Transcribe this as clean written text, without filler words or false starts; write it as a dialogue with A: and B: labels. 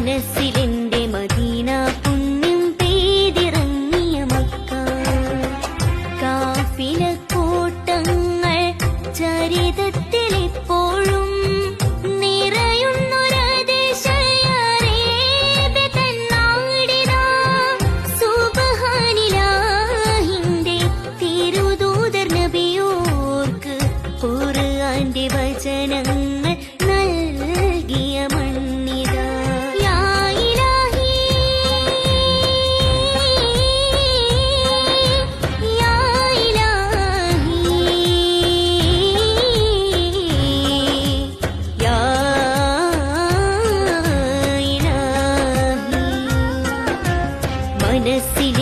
A: മനസ്സിലെന്റെ Medina പുണ്യം പെയ്തിറങ്ങിയ Mecca കാഫില കൂട്ടങ്ങൾ ചരിതത്തിലെപ്പോഴും വചനങ്ങൾ നൽകിയ മണ്ണിത യാ ഇലാഹി യാ ഇലാഹി യാ ഇലാഹി മനസ്സിൽ